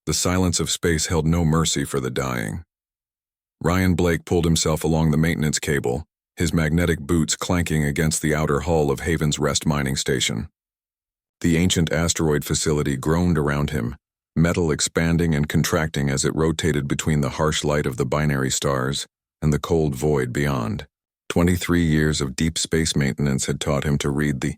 The silence of space held no mercy for the dying. Ryan Blake pulled himself along the maintenance cable, his magnetic boots clanking against the outer hull of Haven's Rest mining station. The ancient asteroid facility groaned around him, metal expanding and contracting as it rotated between the harsh light of the binary stars and the cold void beyond. 23 years of deep space maintenance had taught him to read the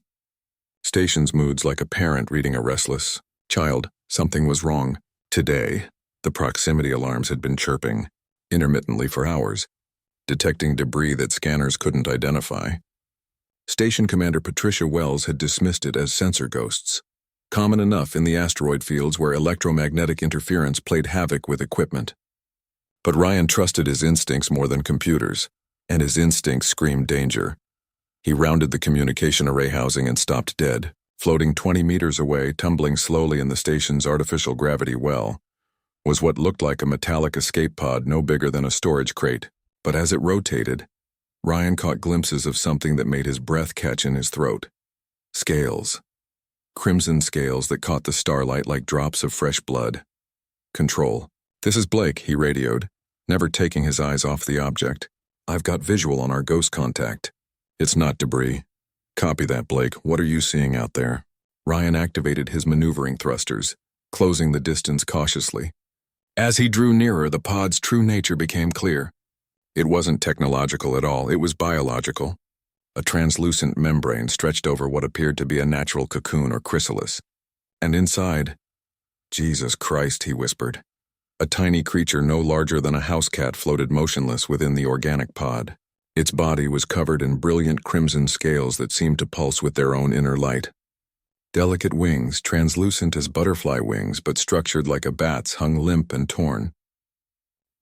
station's moods like a parent reading a restless child. Something was wrong. Today, the proximity alarms had been chirping, intermittently for hours, detecting debris that scanners couldn't identify. Station Commander Patricia Wells had dismissed it as sensor ghosts, common enough in the asteroid fields where electromagnetic interference played havoc with equipment. But Ryan trusted his instincts more than computers, and his instincts screamed danger. He rounded the communication array housing and stopped dead, floating 20 meters away, tumbling slowly in the station's artificial gravity well, was what looked like a metallic escape pod no bigger than a storage crate. But as it rotated, Ryan caught glimpses of something that made his breath catch in his throat. Scales. Crimson scales that caught the starlight like drops of fresh blood. Control. "This is Blake," he radioed, never taking his eyes off the object. "I've got visual on our ghost contact. It's not debris." "Copy that, Blake. What are you seeing out there?" Ryan activated his maneuvering thrusters, closing the distance cautiously. As he drew nearer, the pod's true nature became clear. It wasn't technological at all, it was biological. A translucent membrane stretched over what appeared to be a natural cocoon or chrysalis. And inside, "Jesus Christ," he whispered. A tiny creature no larger than a house cat floated motionless within the organic pod. Its body was covered in brilliant crimson scales that seemed to pulse with their own inner light. Delicate wings, translucent as butterfly wings but structured like a bat's, hung limp and torn.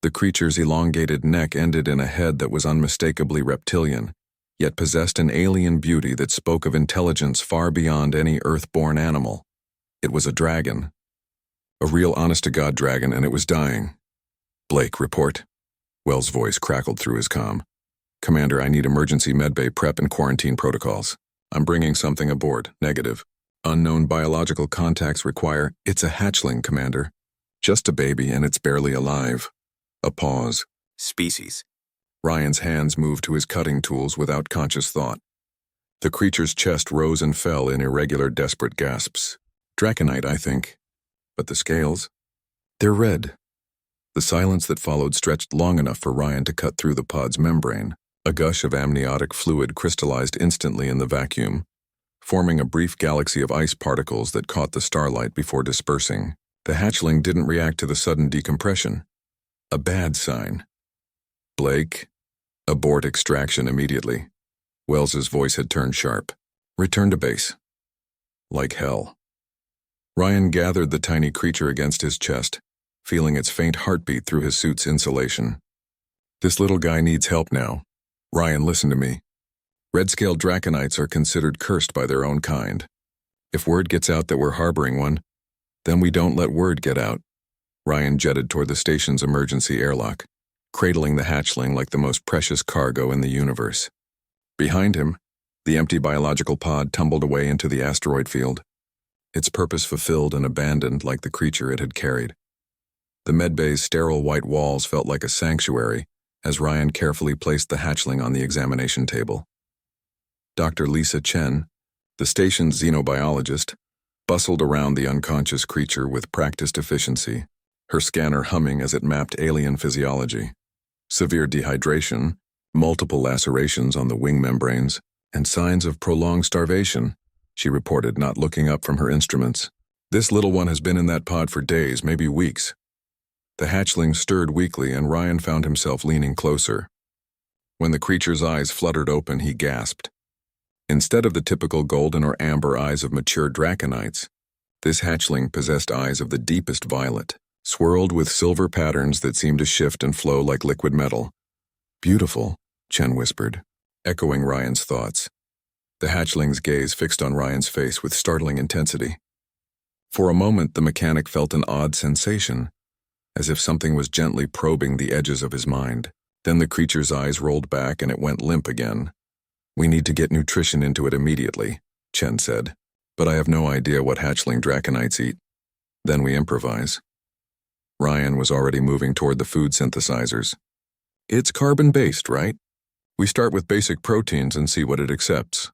The creature's elongated neck ended in a head that was unmistakably reptilian, yet possessed an alien beauty that spoke of intelligence far beyond any Earth-born animal. It was a dragon. A real honest-to-God dragon, and it was dying. "Blake, report." Wells' voice crackled through his comm. "Commander, I need emergency medbay prep and quarantine protocols. I'm bringing something aboard. Negative. Unknown biological contacts require—" "It's a hatchling, Commander. Just a baby, and it's barely alive." A pause. "Species." Ryan's hands moved to his cutting tools without conscious thought. The creature's chest rose and fell in irregular, desperate gasps. "Draconite, I think. But the scales? They're red." The silence that followed stretched long enough for Ryan to cut through the pod's membrane. A gush of amniotic fluid crystallized instantly in the vacuum, forming a brief galaxy of ice particles that caught the starlight before dispersing. The hatchling didn't react to the sudden decompression. A bad sign. "Blake, abort extraction immediately." Wells's voice had turned sharp. "Return to base." Like hell. Ryan gathered the tiny creature against his chest, feeling its faint heartbeat through his suit's insulation. "This little guy needs help now. Ryan, listen to me. Red-scaled draconites are considered cursed by their own kind. If word gets out that we're harboring one, then we don't let word get out." Ryan jetted toward the station's emergency airlock, cradling the hatchling like the most precious cargo in the universe. Behind him, the empty biological pod tumbled away into the asteroid field, its purpose fulfilled and abandoned like the creature it had carried. The medbay's sterile white walls felt like a sanctuary as Ryan carefully placed the hatchling on the examination table. Dr. Lisa Chen, the station's xenobiologist, bustled around the unconscious creature with practiced efficiency, her scanner humming as it mapped alien physiology. Severe dehydration, multiple lacerations on the wing membranes, and signs of prolonged starvation, she reported, not looking up from her instruments. "This little one has been in that pod for days, maybe weeks." The hatchling stirred weakly, and Ryan found himself leaning closer. When the creature's eyes fluttered open, he gasped. Instead of the typical golden or amber eyes of mature draconites, this hatchling possessed eyes of the deepest violet, swirled with silver patterns that seemed to shift and flow like liquid metal. "Beautiful," Chen whispered, echoing Ryan's thoughts. The hatchling's gaze fixed on Ryan's face with startling intensity. For a moment, the mechanic felt an odd sensation, as if something was gently probing the edges of his mind. Then the creature's eyes rolled back and it went limp again. "We need to get nutrition into it immediately," Chen said, "but I have no idea what hatchling draconites eat. Then we improvise." Ryan was already moving toward the food synthesizers. It's carbon-based, right? We start with basic proteins and see what it accepts.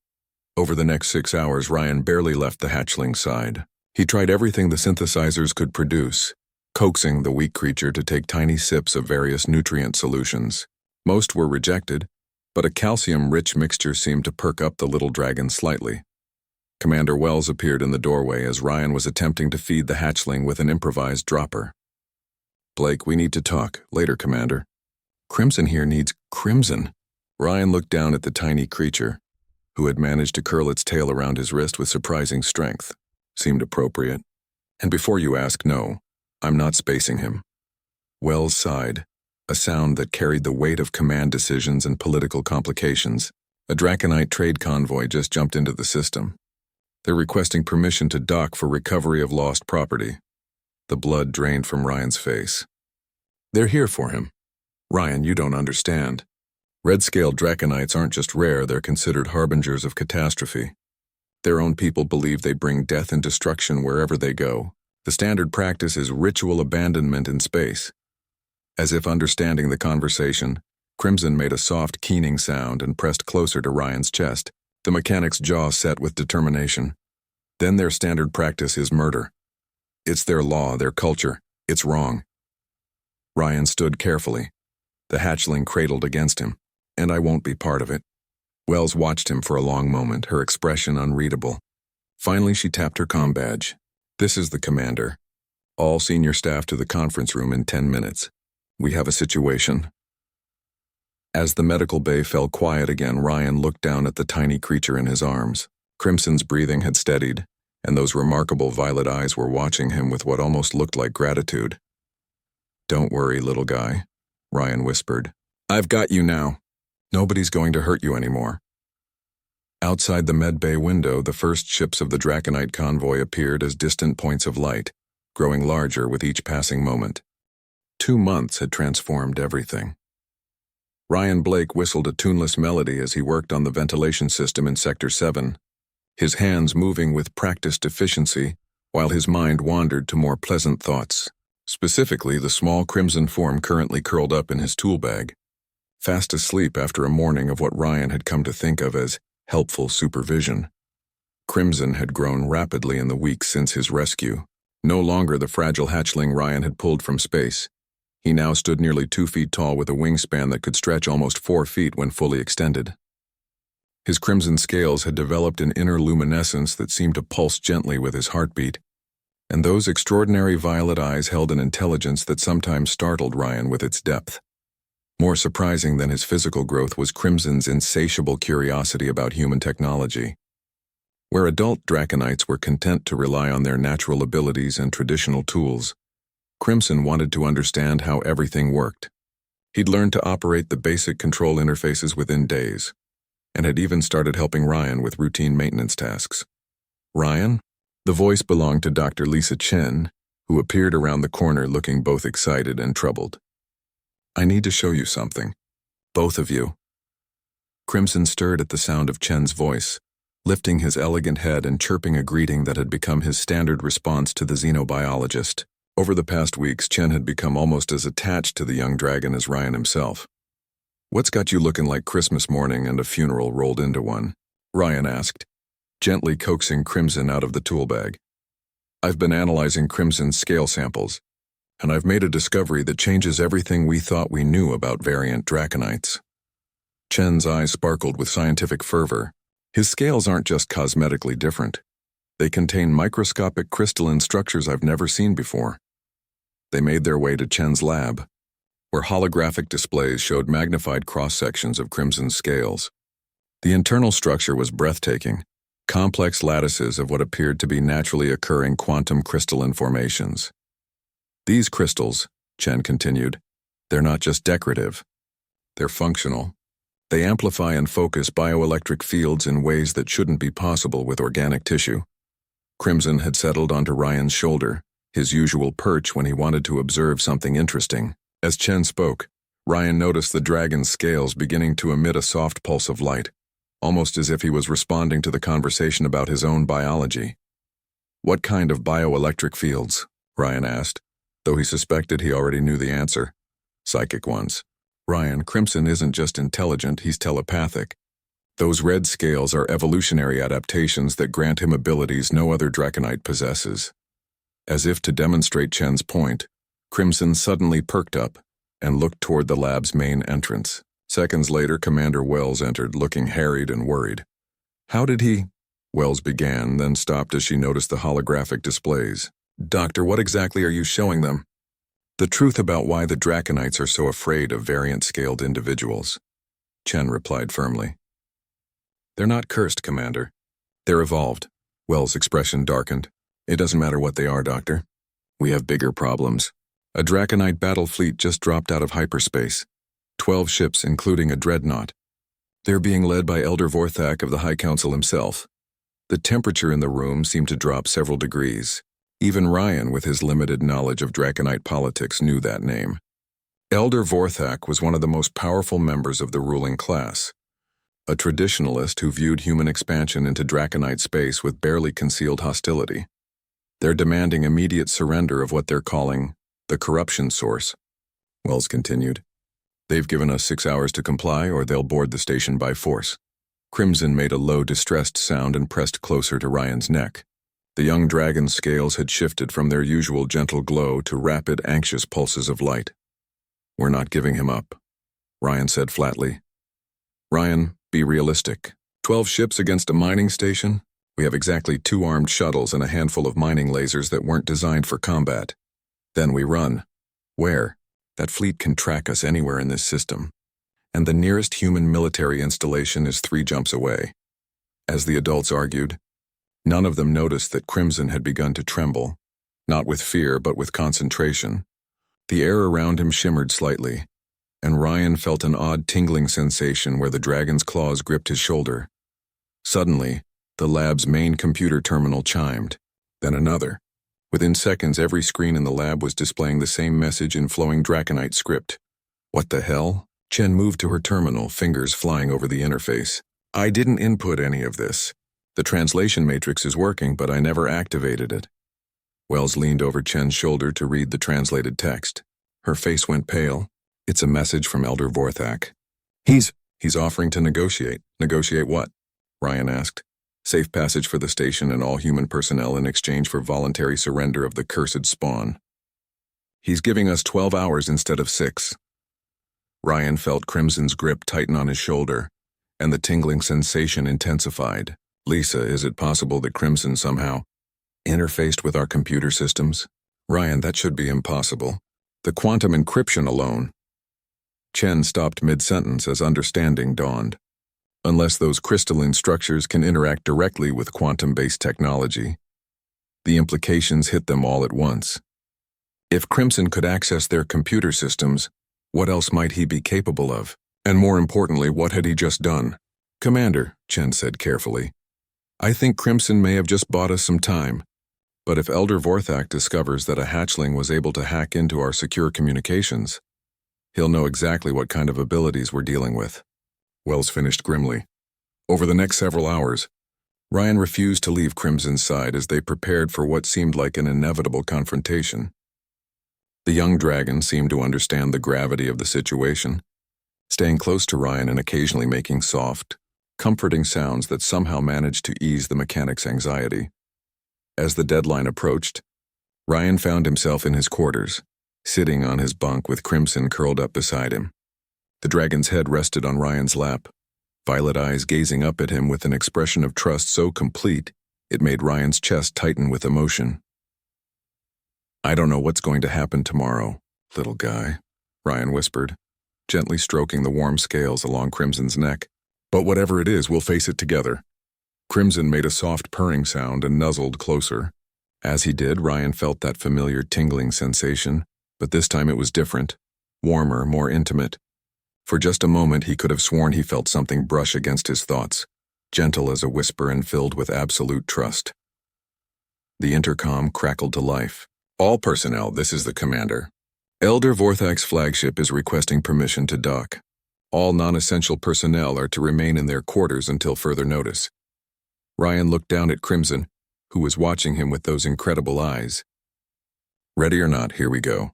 Over the next 6 hours, Ryan barely left the hatchling's side. He tried everything the synthesizers could produce, coaxing the weak creature to take tiny sips of various nutrient solutions. Most were rejected, but a calcium-rich mixture seemed to perk up the little dragon slightly. Commander Wells appeared in the doorway as Ryan was attempting to feed the hatchling with an improvised dropper. "Blake, we need to talk. Later, Commander." "Crimson here needs crimson." Ryan looked down at the tiny creature, who had managed to curl its tail around his wrist with surprising strength. Seemed appropriate. "And before you ask, no, I'm not spacing him." Wells sighed, a sound that carried the weight of command decisions and political complications. A Draconite trade convoy just jumped into the system. They're requesting permission to dock for recovery of lost property. The blood drained from Ryan's face. "They're here for him." "Ryan, you don't understand. Red-scaled Draconites aren't just rare, they're considered harbingers of catastrophe. Their own people believe they bring death and destruction wherever they go. The standard practice is ritual abandonment in space." As if understanding the conversation, Crimson made a soft, keening sound and pressed closer to Ryan's chest. The mechanic's jaw set with determination. "Then their standard practice is murder. It's their law, their culture. It's wrong." Ryan stood carefully, the hatchling cradled against him. "And I won't be part of it." Wells watched him for a long moment, her expression unreadable. Finally, she tapped her comm badge. "This is the commander. All senior staff to the conference room in 10 minutes. We have a situation." As the medical bay fell quiet again, Ryan looked down at the tiny creature in his arms. Crimson's breathing had steadied, and those remarkable violet eyes were watching him with what almost looked like gratitude. "Don't worry, little guy," Ryan whispered. "I've got you now. Nobody's going to hurt you anymore." Outside the med bay window, the first ships of the Draconite convoy appeared as distant points of light, growing larger with each passing moment. 2 months had transformed everything. Ryan Blake whistled a tuneless melody as he worked on the ventilation system in Sector 7, his hands moving with practiced efficiency while his mind wandered to more pleasant thoughts, specifically the small crimson form currently curled up in his tool bag, fast asleep after a morning of what Ryan had come to think of as helpful supervision. Crimson had grown rapidly in the weeks since his rescue. No longer the fragile hatchling Ryan had pulled from space. He now stood nearly 2 feet tall with a wingspan that could stretch almost 4 feet when fully extended. His crimson scales had developed an inner luminescence that seemed to pulse gently with his heartbeat, and those extraordinary violet eyes held an intelligence that sometimes startled Ryan with its depth. More surprising than his physical growth was Crimson's insatiable curiosity about human technology. Where adult Draconites were content to rely on their natural abilities and traditional tools, Crimson wanted to understand how everything worked. He'd learned to operate the basic control interfaces within days, and had even started helping Ryan with routine maintenance tasks. "Ryan?" The voice belonged to Dr. Lisa Chen, who appeared around the corner looking both excited and troubled. "I need to show you something. Both of you." Crimson stirred at the sound of Chen's voice, lifting his elegant head and chirping a greeting that had become his standard response to the xenobiologist. Over the past weeks, Chen had become almost as attached to the young dragon as Ryan himself. "What's got you looking like Christmas morning and a funeral rolled into one?" Ryan asked, gently coaxing Crimson out of the tool bag. "I've been analyzing Crimson's scale samples, and I've made a discovery that changes everything we thought we knew about variant Draconites." Chen's eyes sparkled with scientific fervor. "His scales aren't just cosmetically different. They contain microscopic crystalline structures I've never seen before." They made their way to Chen's lab, where holographic displays showed magnified cross-sections of Crimson's scales. The internal structure was breathtaking, complex lattices of what appeared to be naturally occurring quantum crystalline formations. "These crystals," Chen continued, "they're not just decorative. They're functional. They amplify and focus bioelectric fields in ways that shouldn't be possible with organic tissue." Crimson had settled onto Ryan's shoulder, his usual perch when he wanted to observe something interesting. As Chen spoke, Ryan noticed the dragon's scales beginning to emit a soft pulse of light, almost as if he was responding to the conversation about his own biology. "What kind of bioelectric fields?" Ryan asked. though he suspected he already knew the answer. Psychic ones. Ryan, Crimson isn't just intelligent, he's telepathic. Those red scales are evolutionary adaptations that grant him abilities no other Draconite possesses. As if to demonstrate Chen's point, Crimson suddenly perked up and looked toward the lab's main entrance. Seconds later, Commander Wells entered, looking harried and worried. How did he? Wells began, then stopped as she noticed the holographic displays. Doctor, what exactly are you showing them? The truth about why the Draconites are so afraid of variant-scaled individuals. Chen replied firmly. They're not cursed, Commander. They're evolved. Wells' expression darkened. It doesn't matter what they are, Doctor. We have bigger problems. A Draconite battle fleet just dropped out of hyperspace. 12 ships, including a dreadnought. They're being led by Elder Vorthak of the High Council himself. The temperature in the room seemed to drop several degrees. Even Ryan, with his limited knowledge of Draconite politics, knew that name. Elder Vorthak was one of the most powerful members of the ruling class, a traditionalist who viewed human expansion into Draconite space with barely concealed hostility. They're demanding immediate surrender of what they're calling the corruption source. Wells continued. They've given us 6 hours to comply, or they'll board the station by force. Crimson made a low, distressed sound and pressed closer to Ryan's neck. The young dragon's scales had shifted from their usual gentle glow to rapid, anxious pulses of light. We're not giving him up, Ryan said flatly. Ryan, be realistic. 12 ships against a mining station? We have exactly 2 armed shuttles and a handful of mining lasers that weren't designed for combat. Then we run. Where? That fleet can track us anywhere in this system. And the nearest human military installation is 3 jumps away. As the adults argued, none of them noticed that Crimson had begun to tremble, not with fear but with concentration. The air around him shimmered slightly, and Ryan felt an odd tingling sensation where the dragon's claws gripped his shoulder. Suddenly, the lab's main computer terminal chimed, then another. Within seconds, every screen in the lab was displaying the same message in flowing Draconite script. What the hell? Chen moved to her terminal, fingers flying over the interface. I didn't input any of this. The translation matrix is working, but I never activated it. Wells leaned over Chen's shoulder to read the translated text. Her face went pale. It's a message from Elder Vorthak. He's offering to negotiate. Negotiate what? Ryan asked. Safe passage for the station and all human personnel in exchange for voluntary surrender of the cursed spawn. He's giving us 12 hours instead of 6. Ryan felt Crimson's grip tighten on his shoulder, and the tingling sensation intensified. Lisa, is it possible that Crimson somehow interfaced with our computer systems? Ryan, that should be impossible. The quantum encryption alone. Chen stopped mid-sentence as understanding dawned. Unless those crystalline structures can interact directly with quantum-based technology. The implications hit them all at once. If Crimson could access their computer systems, what else might he be capable of? And more importantly, what had he just done? Commander, Chen said carefully, I think Crimson may have just bought us some time. But if Elder Vorthak discovers that a hatchling was able to hack into our secure communications, he'll know exactly what kind of abilities we're dealing with. Wells finished grimly. Over the next several hours, Ryan refused to leave Crimson's side as they prepared for what seemed like an inevitable confrontation. The young dragon seemed to understand the gravity of the situation, staying close to Ryan and occasionally making soft, comforting sounds that somehow managed to ease the mechanic's anxiety. As the deadline approached, Ryan found himself in his quarters, sitting on his bunk with Crimson curled up beside him. The dragon's head rested on Ryan's lap, violet eyes gazing up at him with an expression of trust so complete it made Ryan's chest tighten with emotion. I don't know what's going to happen tomorrow, little guy, Ryan whispered, gently stroking the warm scales along Crimson's neck. But whatever it is, we'll face it together. Crimson made a soft purring sound and nuzzled closer. As he did, Ryan felt that familiar tingling sensation, but this time it was different, warmer, more intimate. For just a moment he could have sworn he felt something brush against his thoughts, gentle as a whisper and filled with absolute trust. The intercom crackled to life. All personnel, this is the commander. Elder Vorthak's flagship is requesting permission to dock. All non-essential personnel are to remain in their quarters until further notice. Ryan looked down at Crimson, who was watching him with those incredible eyes. Ready or not, here we go.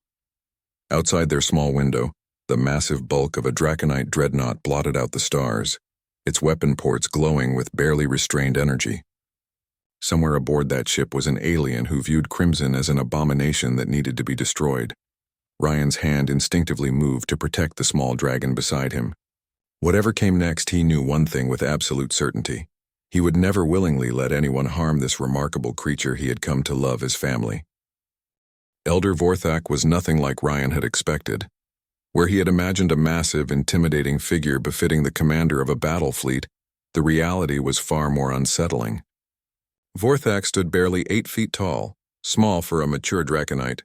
Outside their small window, the massive bulk of a Draconite dreadnought blotted out the stars, its weapon ports glowing with barely restrained energy. Somewhere aboard that ship was an alien who viewed Crimson as an abomination that needed to be destroyed. Ryan's hand instinctively moved to protect the small dragon beside him. Whatever came next, he knew one thing with absolute certainty. He would never willingly let anyone harm this remarkable creature he had come to love as family. Elder Vorthak was nothing like Ryan had expected. Where he had imagined a massive, intimidating figure befitting the commander of a battle fleet, the reality was far more unsettling. Vorthak stood barely 8 feet tall, small for a mature Draconite,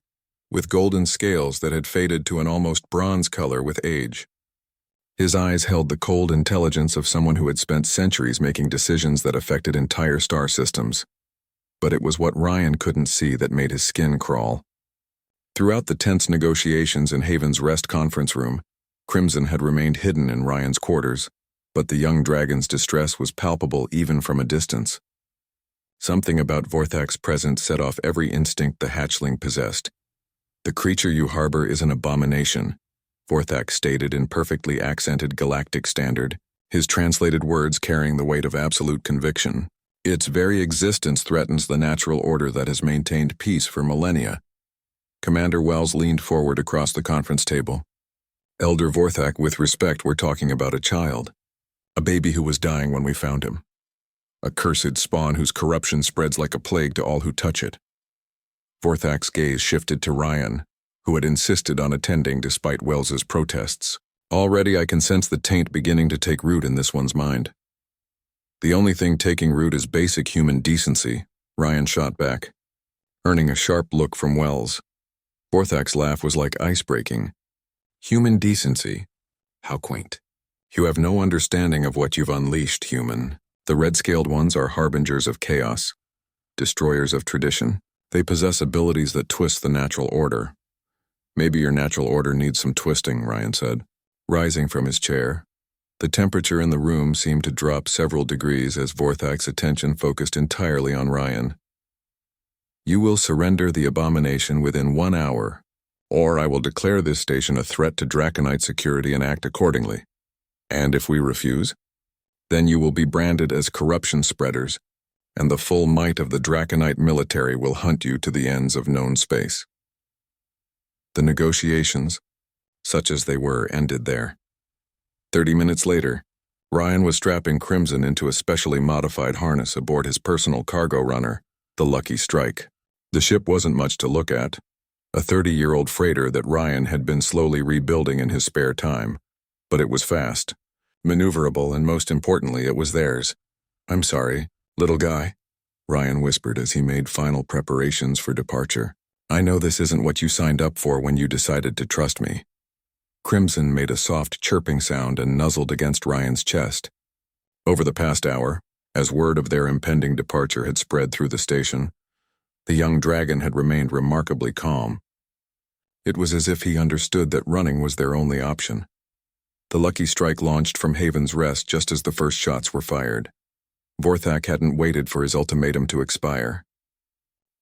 with golden scales that had faded to an almost bronze color with age. His eyes held the cold intelligence of someone who had spent centuries making decisions that affected entire star systems. But it was what Ryan couldn't see that made his skin crawl. Throughout the tense negotiations in Haven's Rest conference room, Crimson had remained hidden in Ryan's quarters, but the young dragon's distress was palpable even from a distance. Something about Vorthak's presence set off every instinct the hatchling possessed. "The creature you harbor is an abomination," Vorthak stated in perfectly accented galactic standard, his translated words carrying the weight of absolute conviction. "Its very existence threatens the natural order that has maintained peace for millennia." Commander Wells leaned forward across the conference table. "Elder Vorthak, with respect, we're talking about a child. A baby who was dying when we found him. A cursed spawn whose corruption spreads like a plague to all who touch it." Vorthak's gaze shifted to Ryan, who had insisted on attending despite Wells's protests. "Already I can sense the taint beginning to take root in this one's mind." "The only thing taking root is basic human decency," Ryan shot back, earning a sharp look from Wells. Vorthak's laugh was like ice-breaking. "Human decency? How quaint. You have no understanding of what you've unleashed, human. The red-scaled ones are harbingers of chaos, destroyers of tradition. They possess abilities that twist the natural order." "Maybe your natural order needs some twisting," Ryan said, rising from his chair. The temperature in the room seemed to drop several degrees as Vorthak's attention focused entirely on Ryan. "You will surrender the abomination within 1 hour, or I will declare this station a threat to Draconite security and act accordingly. And if we refuse, then you will be branded as corruption spreaders, and the full might of the Draconite military will hunt you to the ends of known space." The negotiations, such as they were, ended there. 30 minutes later, Ryan was strapping Crimson into a specially modified harness aboard his personal cargo runner, the Lucky Strike. The ship wasn't much to look at, a 30-year-old freighter that Ryan had been slowly rebuilding in his spare time, but it was fast, maneuverable, and most importantly, it was theirs. "I'm sorry, little guy," Ryan whispered as he made final preparations for departure. "I know this isn't what you signed up for when you decided to trust me." Crimson made a soft chirping sound and nuzzled against Ryan's chest. Over the past hour, as word of their impending departure had spread through the station, the young dragon had remained remarkably calm. It was as if he understood that running was their only option. The Lucky Strike launched from Haven's Rest just as the first shots were fired. Vorthak hadn't waited for his ultimatum to expire.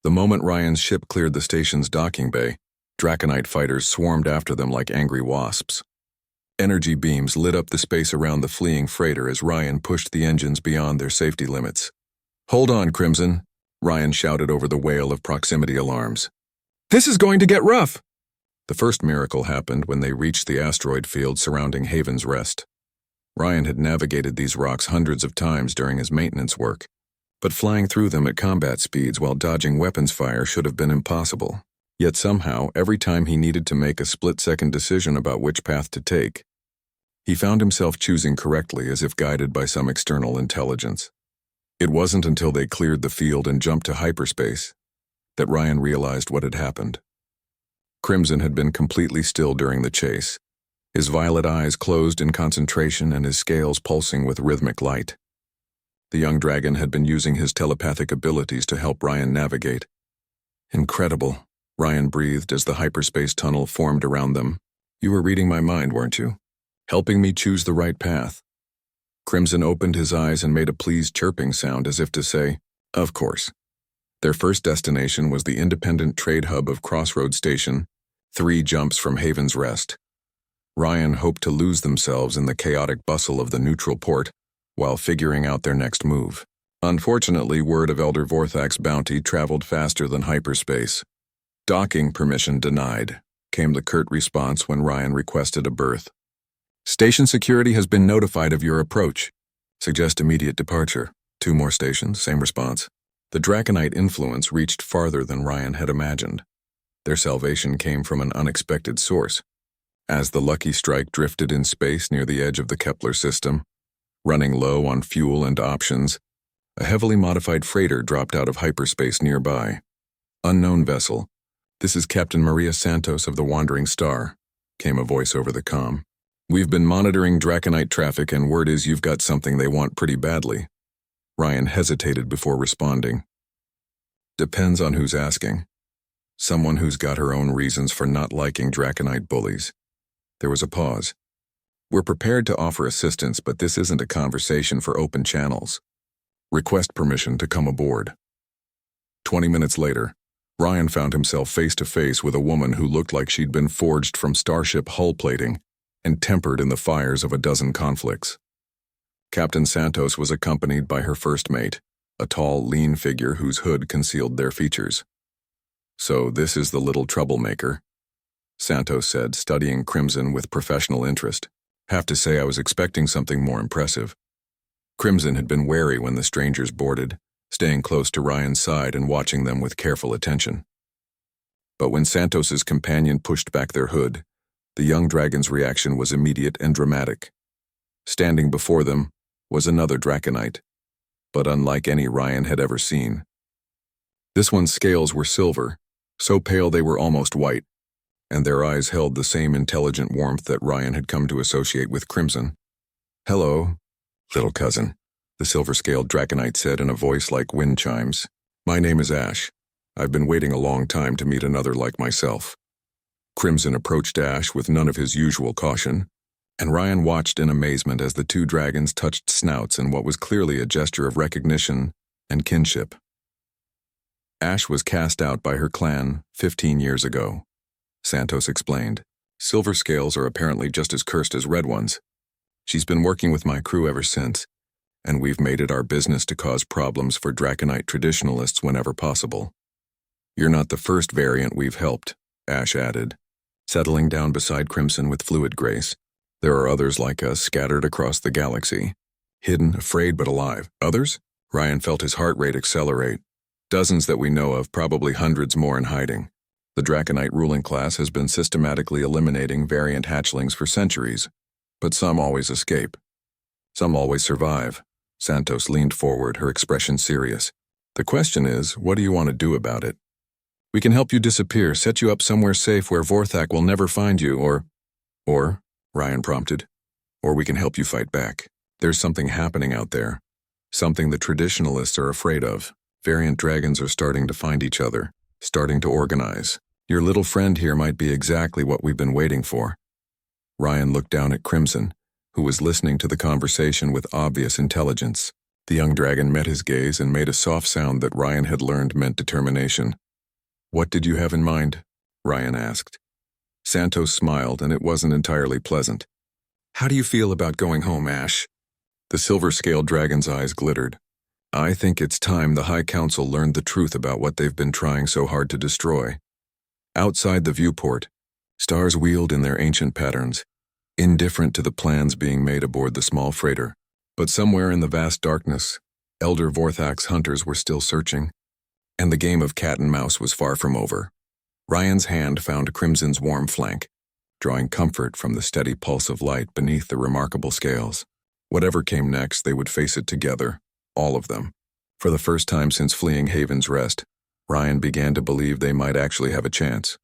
The moment Ryan's ship cleared the station's docking bay, Draconite fighters swarmed after them like angry wasps. Energy beams lit up the space around the fleeing freighter as Ryan pushed the engines beyond their safety limits. "Hold on, Crimson," Ryan shouted over the wail of proximity alarms. "This is going to get rough!" The first miracle happened when they reached the asteroid field surrounding Haven's Rest. Ryan had navigated these rocks hundreds of times during his maintenance work, but flying through them at combat speeds while dodging weapons fire should have been impossible. Yet somehow, every time he needed to make a split-second decision about which path to take, he found himself choosing correctly as if guided by some external intelligence. It wasn't until they cleared the field and jumped to hyperspace that Ryan realized what had happened. Crimson had been completely still during the chase, his violet eyes closed in concentration and his scales pulsing with rhythmic light. The young dragon had been using his telepathic abilities to help Ryan navigate. "Incredible," Ryan breathed as the hyperspace tunnel formed around them. "You were reading my mind, weren't you? Helping me choose the right path." Crimson opened his eyes and made a pleased chirping sound as if to say, "Of course." Their first destination was the independent trade hub of Crossroads Station, 3 jumps from Haven's Rest. Ryan hoped to lose themselves in the chaotic bustle of the neutral port while figuring out their next move. Unfortunately, word of Elder Vorthak's bounty traveled faster than hyperspace. Docking permission denied, came the curt response when Ryan requested a berth. Station security has been notified of your approach. Suggest immediate departure. 2 more stations, same response. The Draconite influence reached farther than Ryan had imagined. Their salvation came from an unexpected source. As the Lucky Strike drifted in space near the edge of the Kepler system, running low on fuel and options, a heavily modified freighter dropped out of hyperspace nearby. Unknown vessel. This is Captain Maria Santos of the Wandering Star, came a voice over the comm. We've been monitoring Draconite traffic and word is you've got something they want pretty badly. Ryan hesitated before responding. Depends on who's asking. Someone who's got her own reasons for not liking Draconite bullies. There was a pause. We're prepared to offer assistance, but this isn't a conversation for open channels. Request permission to come aboard. 20 minutes later, Ryan found himself face to face with a woman who looked like she'd been forged from starship hull plating and tempered in the fires of a dozen conflicts. Captain Santos was accompanied by her first mate, a tall, lean figure whose hood concealed their features. So this is the little troublemaker, Santos said, studying Crimson with professional interest. Have to say I was expecting something more impressive. Crimson had been wary when the strangers boarded, staying close to Ryan's side and watching them with careful attention. But when Santos's companion pushed back their hood, the young dragon's reaction was immediate and dramatic. Standing before them was another Draconite, but unlike any Ryan had ever seen. This one's scales were silver, so pale they were almost white, and their eyes held the same intelligent warmth that Ryan had come to associate with Crimson. Hello, little cousin, the silver-scaled Draconite said in a voice like wind chimes. My name is Ash. I've been waiting a long time to meet another like myself. Crimson approached Ash with none of his usual caution, and Ryan watched in amazement as the 2 dragons touched snouts in what was clearly a gesture of recognition and kinship. Ash was cast out by her clan 15 years ago, Santos explained. Silver scales are apparently just as cursed as red ones. She's been working with my crew ever since, and we've made it our business to cause problems for Draconite traditionalists whenever possible. You're not the first variant we've helped, Ash added, settling down beside Crimson with fluid grace. There are others like us scattered across the galaxy, hidden, afraid but alive. Others? Ryan felt his heart rate accelerate. Dozens that we know of, probably hundreds more in hiding. The Draconite ruling class has been systematically eliminating variant hatchlings for centuries, but some always escape. Some always survive. Santos leaned forward, her expression serious. The question is, what do you want to do about it? We can help you disappear, set you up somewhere safe where Vorthak will never find you, or, Ryan prompted, or we can help you fight back. There's something happening out there. Something the traditionalists are afraid of. Variant dragons are starting to find each other, starting to organize. Your little friend here might be exactly what we've been waiting for. Ryan looked down at Crimson, who was listening to the conversation with obvious intelligence. The young dragon met his gaze and made a soft sound that Ryan had learned meant determination. What did you have in mind? Ryan asked. Santos smiled, and it wasn't entirely pleasant. How do you feel about going home, Ash? The silver-scaled dragon's eyes glittered. I think it's time the High Council learned the truth about what they've been trying so hard to destroy. Outside the viewport, stars wheeled in their ancient patterns, indifferent to the plans being made aboard the small freighter. But somewhere in the vast darkness, Elder Vorthak's hunters were still searching, and the game of cat and mouse was far from over. Ryan's hand found Crimson's warm flank, drawing comfort from the steady pulse of light beneath the remarkable scales. Whatever came next, they would face it together, all of them. For the first time since fleeing Haven's Rest, Ryan began to believe they might actually have a chance.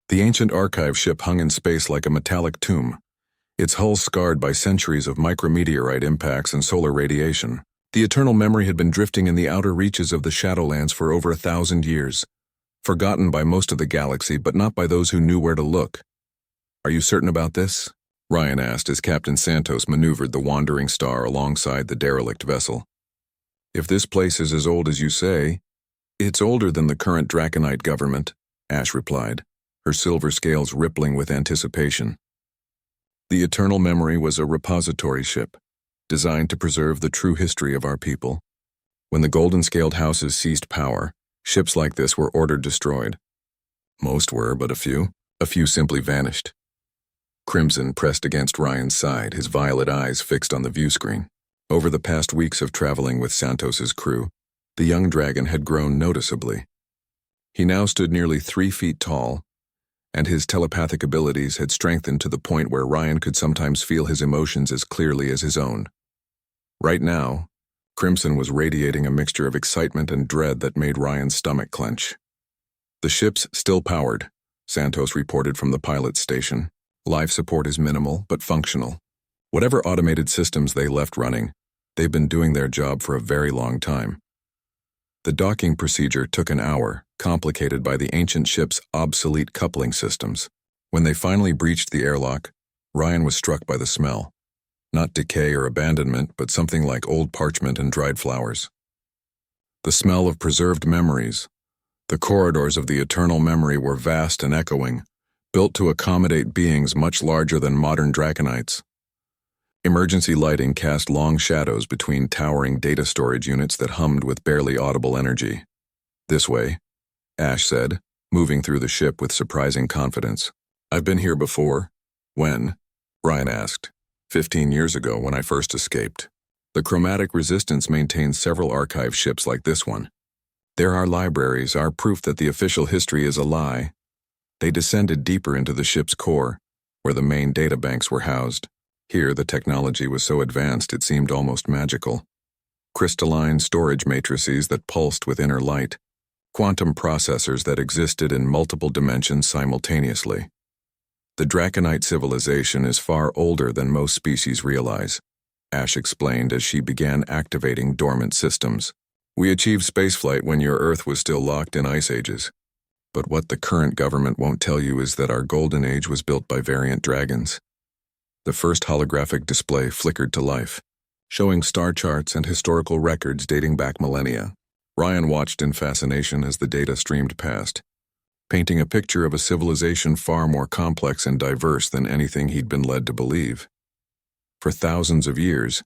The ancient archive ship hung in space like a metallic tomb, its hull scarred by centuries of micrometeorite impacts and solar radiation. The eternal memory had been drifting in the outer reaches of the Shadowlands for over 1,000 years, forgotten by most of the galaxy, but not by those who knew where to look. Are you certain about this? Ryan asked as Captain Santos maneuvered the Wandering Star alongside the derelict vessel. If this place is as old as you say, It's older than the current Draconite government, Ash replied, her silver scales rippling with anticipation. The Eternal Memory was a repository ship, designed to preserve the true history of our people. When the golden-scaled houses ceased power, ships like this were ordered destroyed. Most were, but a few simply vanished. Crimson pressed against Ryan's side, his violet eyes fixed on the view screen. Over the past weeks of traveling with Santos's crew, the young dragon had grown noticeably. He now stood nearly 3 feet tall, and his telepathic abilities had strengthened to the point where Ryan could sometimes feel his emotions as clearly as his own. Right now, Crimson was radiating a mixture of excitement and dread that made Ryan's stomach clench. The ship's still powered, Santos reported from the pilot's station. Life support is minimal, but functional. Whatever automated systems they left running, they've been doing their job for a very long time. The docking procedure took an hour, complicated by the ancient ship's obsolete coupling systems. When they finally breached the airlock, Ryan was struck by the smell. Not decay or abandonment, but something like old parchment and dried flowers. The smell of preserved memories. The corridors of the Eternal Memory were vast and echoing, built to accommodate beings much larger than modern Draconites. Emergency lighting cast long shadows between towering data storage units that hummed with barely audible energy. This way, Ash said, moving through the ship with surprising confidence. I've been here before. When? Ryan asked. 15 years ago when I first escaped. The Chromatic Resistance maintains several archive ships like this one. There are libraries, our proof that the official history is a lie. They descended deeper into the ship's core, where the main databanks were housed. Here, the technology was so advanced it seemed almost magical. Crystalline storage matrices that pulsed with inner light, quantum processors that existed in multiple dimensions simultaneously. The Draconite civilization is far older than most species realize, Ash explained as she began activating dormant systems. We achieved spaceflight when your Earth was still locked in ice ages. But what the current government won't tell you is that our golden age was built by variant dragons. The first holographic display flickered to life, showing star charts and historical records dating back millennia. Ryan watched in fascination as the data streamed past, painting a picture of a civilization far more complex and diverse than anything he'd been led to believe. For thousands of years,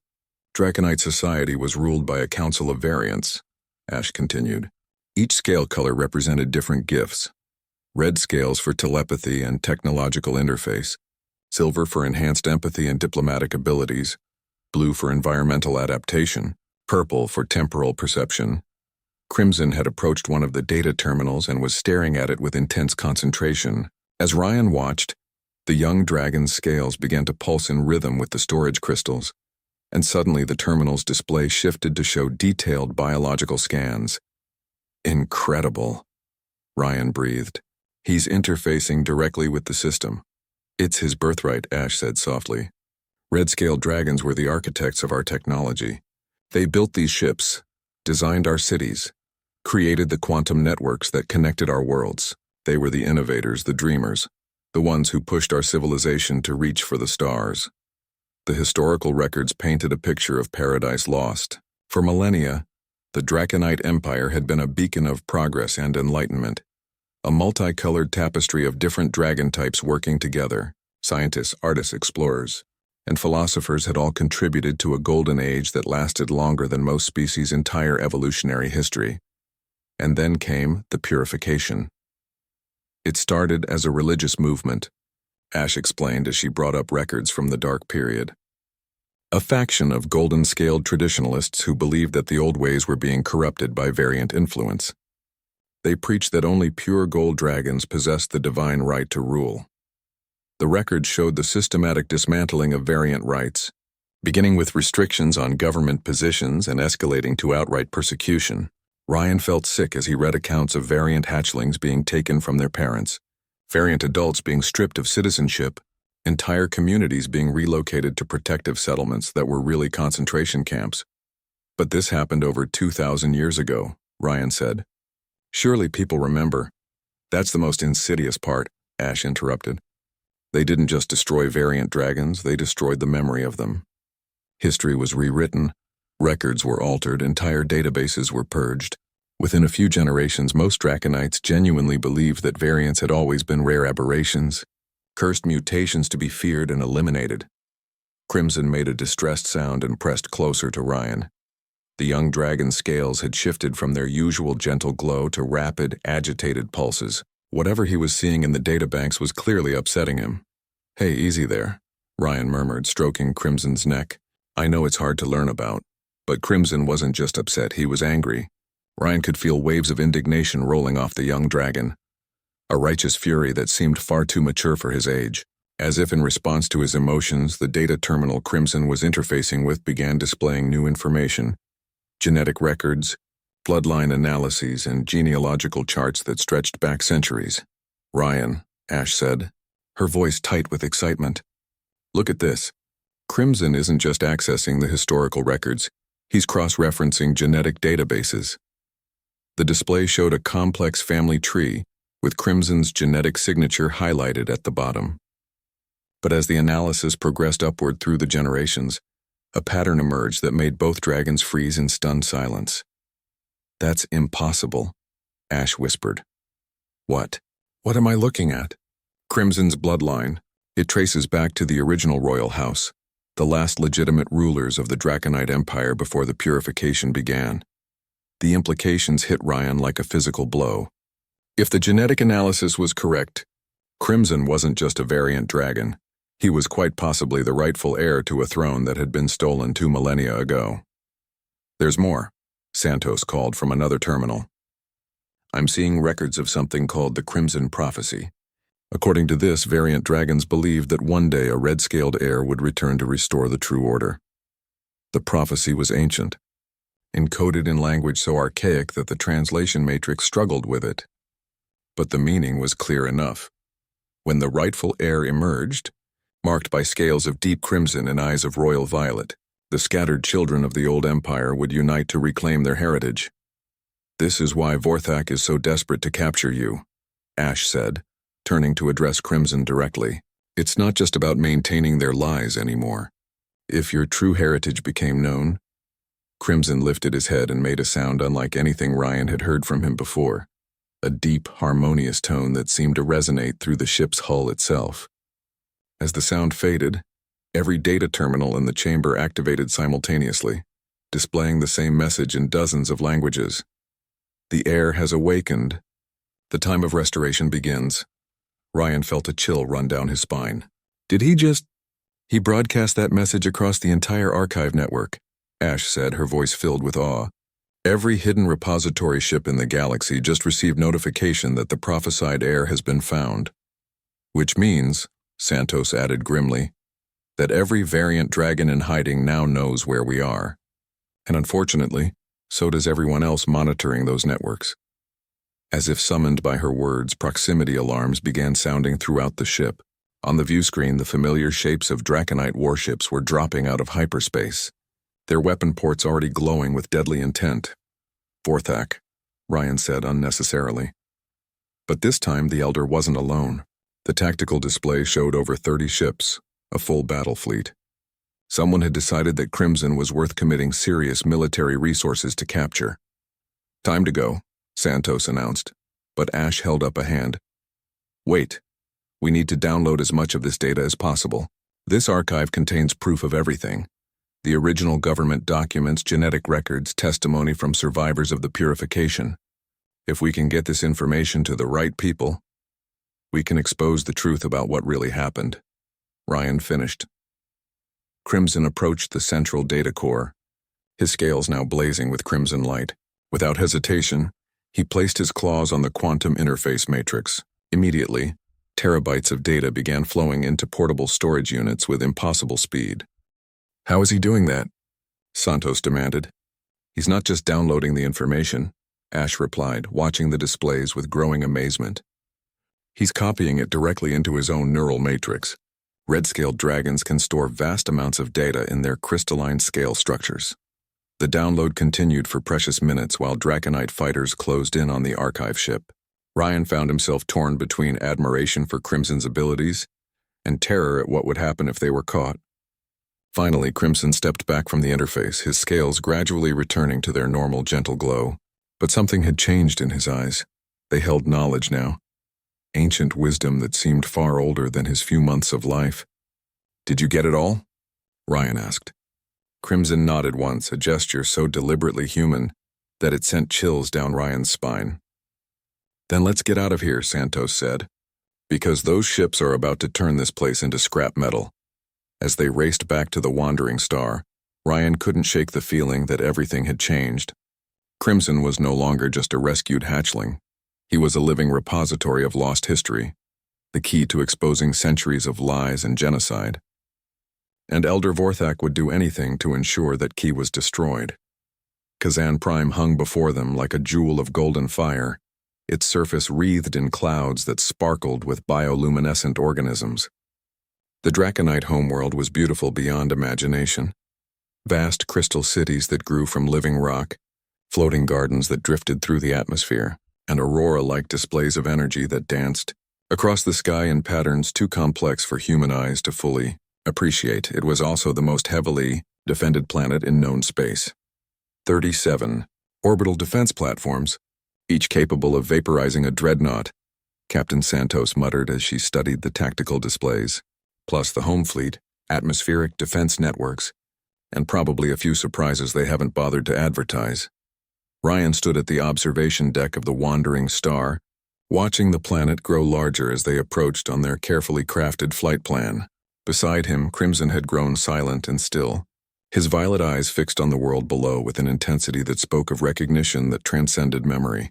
Draconite society was ruled by a council of variants, Ash continued. Each scale color represented different gifts. Red scales for telepathy and technological interface, silver for enhanced empathy and diplomatic abilities, blue for environmental adaptation, purple for temporal perception. Crimson had approached one of the data terminals and was staring at it with intense concentration. As Ryan watched, the young dragon's scales began to pulse in rhythm with the storage crystals, and suddenly the terminal's display shifted to show detailed biological scans. Incredible, Ryan breathed. He's interfacing directly with the system. It's his birthright, Ash said softly. Red-scaled dragons were the architects of our technology. They built these ships, designed our cities, created the quantum networks that connected our worlds. They were the innovators, the dreamers, the ones who pushed our civilization to reach for the stars. The historical records painted a picture of paradise lost. For millennia, the Draconite Empire had been a beacon of progress and enlightenment. A multicolored tapestry of different dragon types working together. Scientists, artists, explorers, and philosophers had all contributed to a golden age that lasted longer than most species' entire evolutionary history. And then came the purification. It started as a religious movement, Ash explained as she brought up records from the Dark Period. A faction of golden-scaled traditionalists who believed that the old ways were being corrupted by variant influence. They preached that only pure gold dragons possessed the divine right to rule. The records showed the systematic dismantling of variant rights, beginning with restrictions on government positions and escalating to outright persecution. Ryan felt sick as he read accounts of variant hatchlings being taken from their parents, variant adults being stripped of citizenship, entire communities being relocated to protective settlements that were really concentration camps. But this happened over 2,000 years ago, Ryan said. Surely people remember. That's the most insidious part, Ash interrupted. They didn't just destroy variant dragons, they destroyed the memory of them. History was rewritten, records were altered, entire databases were purged. Within a few generations, most Draconites genuinely believed that variants had always been rare aberrations, cursed mutations to be feared and eliminated. Crimson made a distressed sound and pressed closer to Ryan. The young dragon's scales had shifted from their usual gentle glow to rapid, agitated pulses. Whatever he was seeing in the databanks was clearly upsetting him. "Hey, easy there," Ryan murmured, stroking Crimson's neck. "I know it's hard to learn about." But Crimson wasn't just upset, he was angry. Ryan could feel waves of indignation rolling off the young dragon, a righteous fury that seemed far too mature for his age. As if in response to his emotions, the data terminal Crimson was interfacing with began displaying new information: genetic records, bloodline analyses, and genealogical charts that stretched back centuries. "Ryan," Ash said, her voice tight with excitement. "Look at this. Crimson isn't just accessing the historical records, he's cross-referencing genetic databases." The display showed a complex family tree, with Crimson's genetic signature highlighted at the bottom. But as the analysis progressed upward through the generations, a pattern emerged that made both dragons freeze in stunned silence. "That's impossible," Ash whispered. "What? What am I looking at?" "Crimson's bloodline. It traces back to the original royal house, the last legitimate rulers of the Draconite Empire before the purification began." The implications hit Ryan like a physical blow. If the genetic analysis was correct, Crimson wasn't just a variant dragon. He was quite possibly the rightful heir to a throne that had been stolen 2 millennia ago. "There's more," Santos called from another terminal. "I'm seeing records of something called the Crimson Prophecy. According to this, variant dragons believed that one day a red-scaled heir would return to restore the true order. The prophecy was ancient, encoded in language so archaic that the translation matrix struggled with it. But the meaning was clear enough. When the rightful heir emerged, marked by scales of deep crimson and eyes of royal violet, the scattered children of the old empire would unite to reclaim their heritage. "This is why Vorthak is so desperate to capture you," Ash said, turning to address Crimson directly. "It's not just about maintaining their lies anymore. If your true heritage became known..." Crimson lifted his head and made a sound unlike anything Ryan had heard from him before, a deep, harmonious tone that seemed to resonate through the ship's hull itself. As the sound faded, every data terminal in the chamber activated simultaneously, displaying the same message in dozens of languages. "The heir has awakened. The time of restoration begins." Ryan felt a chill run down his spine. "Did he just..." "He broadcast that message across the entire archive network," Ash said, her voice filled with awe. "Every hidden repository ship in the galaxy just received notification that the prophesied heir has been found. Which means," Santos added grimly, "that every variant dragon in hiding now knows where we are. And unfortunately, so does everyone else monitoring those networks." As if summoned by her words, proximity alarms began sounding throughout the ship. On the view screen, the familiar shapes of Draconite warships were dropping out of hyperspace, their weapon ports already glowing with deadly intent. "Vorthak," Ryan said unnecessarily. But this time the Elder wasn't alone. The tactical display showed over 30 ships, a full battle fleet. Someone had decided that Crimson was worth committing serious military resources to capture. "Time to go," Santos announced, but Ash held up a hand. "Wait. We need to download as much of this data as possible. This archive contains proof of everything. The original government documents, genetic records, testimony from survivors of the purification. If we can get this information to the right people, we can expose the truth about what really happened." Ryan finished. Crimson approached the central data core, his scales now blazing with crimson light. Without hesitation, he placed his claws on the quantum interface matrix. Immediately, terabytes of data began flowing into portable storage units with impossible speed. "How is he doing that?" Santos demanded. "He's not just downloading the information," Ash replied, watching the displays with growing amazement. "He's copying it directly into his own neural matrix. Red-scaled dragons can store vast amounts of data in their crystalline scale structures." The download continued for precious minutes while Draconite fighters closed in on the archive ship. Ryan found himself torn between admiration for Crimson's abilities and terror at what would happen if they were caught. Finally, Crimson stepped back from the interface, his scales gradually returning to their normal gentle glow. But something had changed in his eyes. They held knowledge now, ancient wisdom that seemed far older than his few months of life. "Did you get it all?" Ryan asked. Crimson nodded once, a gesture so deliberately human that it sent chills down Ryan's spine. "Then let's get out of here," Santos said, "because those ships are about to turn this place into scrap metal." As they raced back to the Wandering Star, Ryan couldn't shake the feeling that everything had changed. Crimson was no longer just a rescued hatchling. He was a living repository of lost history, the key to exposing centuries of lies and genocide. And Elder Vorthak would do anything to ensure that key was destroyed. Kazan Prime hung before them like a jewel of golden fire, its surface wreathed in clouds that sparkled with bioluminescent organisms. The Draconite homeworld was beautiful beyond imagination. Vast crystal cities that grew from living rock, floating gardens that drifted through the atmosphere, and aurora-like displays of energy that danced across the sky in patterns too complex for human eyes to fully appreciate. It was also the most heavily defended planet in known space. 37 orbital defense platforms, each capable of vaporizing a dreadnought, Captain Santos muttered as she studied the tactical displays, plus the home fleet, atmospheric defense networks, and probably a few surprises they haven't bothered to advertise. Ryan stood at the observation deck of the Wandering Star, watching the planet grow larger as they approached on their carefully crafted flight plan. Beside him, Crimson had grown silent and still, his violet eyes fixed on the world below with an intensity that spoke of recognition that transcended memory.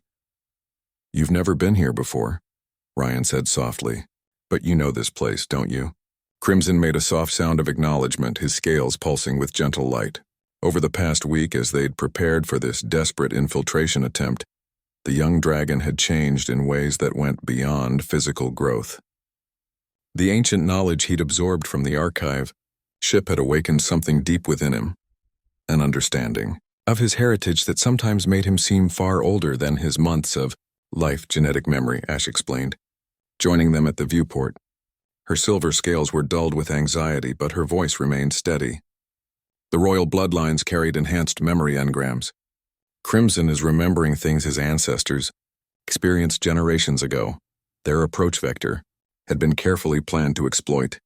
"You've never been here before," Ryan said softly, "but you know this place, don't you?" Crimson made a soft sound of acknowledgement, his scales pulsing with gentle light. Over the past week, as they'd prepared for this desperate infiltration attempt, the young dragon had changed in ways that went beyond physical growth. The ancient knowledge he'd absorbed from the archive ship had awakened something deep within him, an understanding of his heritage that sometimes made him seem far older than his months of life genetic memory, Ash explained, joining them at the viewport. Her silver scales were dulled with anxiety, but her voice remained steady. The royal bloodlines carried enhanced memory engrams. Crimson is remembering things his ancestors experienced generations ago. Their approach vector had been carefully planned to exploit.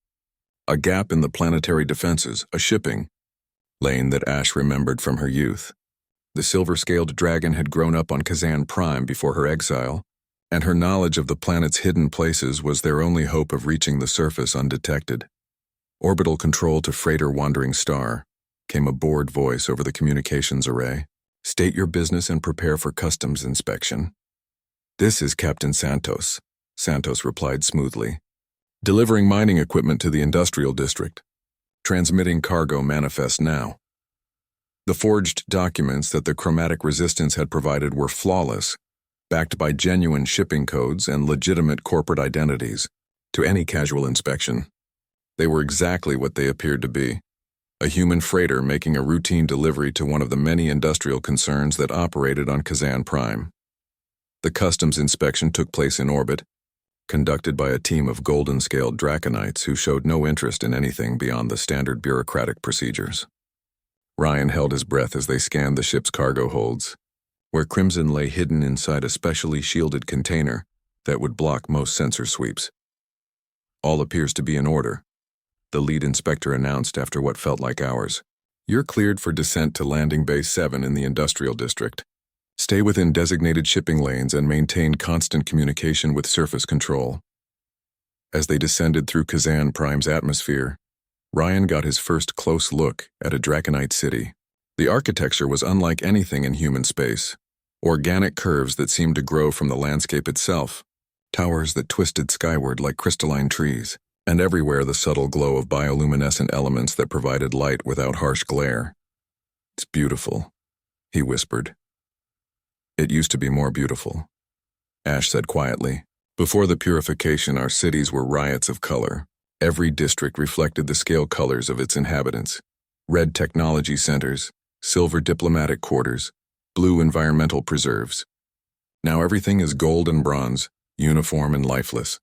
A gap in the planetary defenses, a shipping lane that Ash remembered from her youth. The silver-scaled dragon had grown up on Kazan Prime before her exile, and her knowledge of the planet's hidden places was their only hope of reaching the surface undetected. "Orbital control to freighter Wandering Star," came a bored voice over the communications array. "State your business and prepare for customs inspection." "This is Captain Santos," Santos replied smoothly. "Delivering mining equipment to the industrial district. Transmitting cargo manifest now." The forged documents that the chromatic resistance had provided were flawless, backed by genuine shipping codes and legitimate corporate identities. To any casual inspection, they were exactly what they appeared to be: a human freighter making a routine delivery to one of the many industrial concerns that operated on Kazan Prime. The customs inspection took place in orbit, conducted by a team of golden-scaled draconites who showed no interest in anything beyond the standard bureaucratic procedures. Ryan held his breath as they scanned the ship's cargo holds, where Crimson lay hidden inside a specially shielded container that would block most sensor sweeps. "All appears to be in order," the lead inspector announced after what felt like hours. "You're cleared for descent to Landing Bay 7 in the industrial district. Stay within designated shipping lanes and maintain constant communication with surface control." As they descended through Kazan Prime's atmosphere, Ryan got his first close look at a Draconite city. The architecture was unlike anything in human space. Organic curves that seemed to grow from the landscape itself, towers that twisted skyward like crystalline trees, and everywhere the subtle glow of bioluminescent elements that provided light without harsh glare. "It's beautiful," he whispered. "It used to be more beautiful," Ash said quietly. "Before the purification, our cities were riots of color. Every district reflected the scale colors of its inhabitants. Red technology centers, silver diplomatic quarters, blue environmental preserves. Now everything is gold and bronze, uniform and lifeless."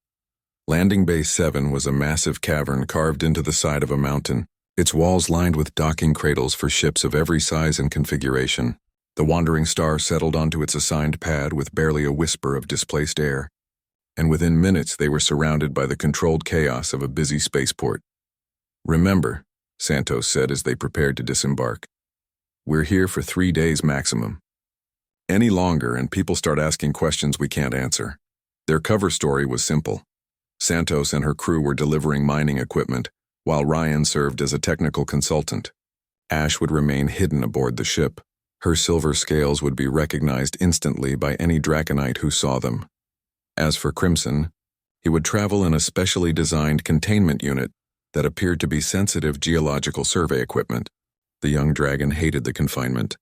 Landing Bay 7 was a massive cavern carved into the side of a mountain, its walls lined with docking cradles for ships of every size and configuration. The wandering star settled onto its assigned pad with barely a whisper of displaced air, and within minutes they were surrounded by the controlled chaos of a busy spaceport. "Remember," Santos said as they prepared to disembark, "we're here for 3 days maximum. Any longer and people start asking questions we can't answer." Their cover story was simple. Santos and her crew were delivering mining equipment, while Ryan served as a technical consultant. Ash would remain hidden aboard the ship. Her silver scales would be recognized instantly by any Draconite who saw them. As for Crimson, he would travel in a specially designed containment unit that appeared to be sensitive geological survey equipment. The young dragon hated the confinement,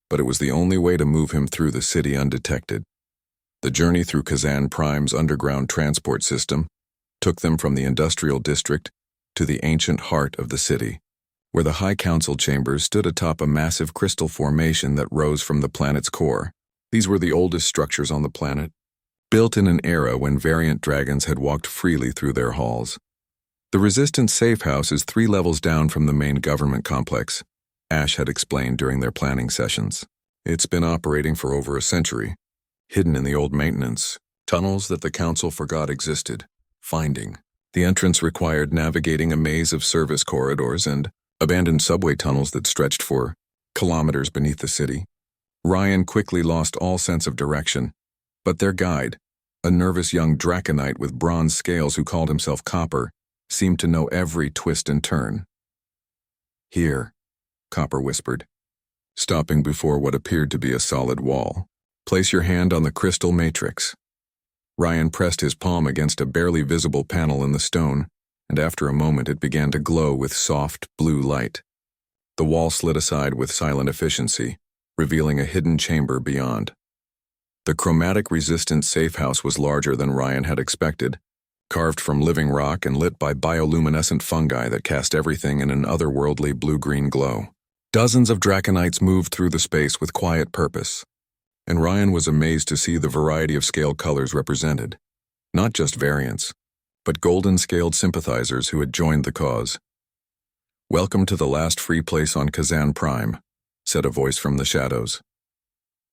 but it was the only way to move him through the city undetected. The journey through Kazan Prime's underground transport system took them from the industrial district to the ancient heart of the city, where the High Council chambers stood atop a massive crystal formation that rose from the planet's core. These were the oldest structures on the planet, built in an era when variant dragons had walked freely through their halls. The Resistance safe house is 3 levels down from the main government complex, Ash had explained during their planning sessions. It's been operating for over a century, hidden in the old maintenance tunnels that the Council forgot existed. Finding the entrance required navigating a maze of service corridors and abandoned subway tunnels that stretched for kilometers beneath the city. Ryan quickly lost all sense of direction, but their guide, a nervous young Draconite with bronze scales who called himself Copper, seemed to know every twist and turn. "Here," Copper whispered, stopping before what appeared to be a solid wall. "Place your hand on the crystal matrix." Ryan pressed his palm against a barely visible panel in the stone, and after a moment it began to glow with soft, blue light. The wall slid aside with silent efficiency, revealing a hidden chamber beyond. The chromatic resistant safe house was larger than Ryan had expected, carved from living rock and lit by bioluminescent fungi that cast everything in an otherworldly blue-green glow. Dozens of Draconites moved through the space with quiet purpose, and Ryan was amazed to see the variety of scale colors represented. Not just variants, but golden-scaled sympathizers who had joined the cause. "Welcome to the last free place on Kazan Prime," said a voice from the shadows.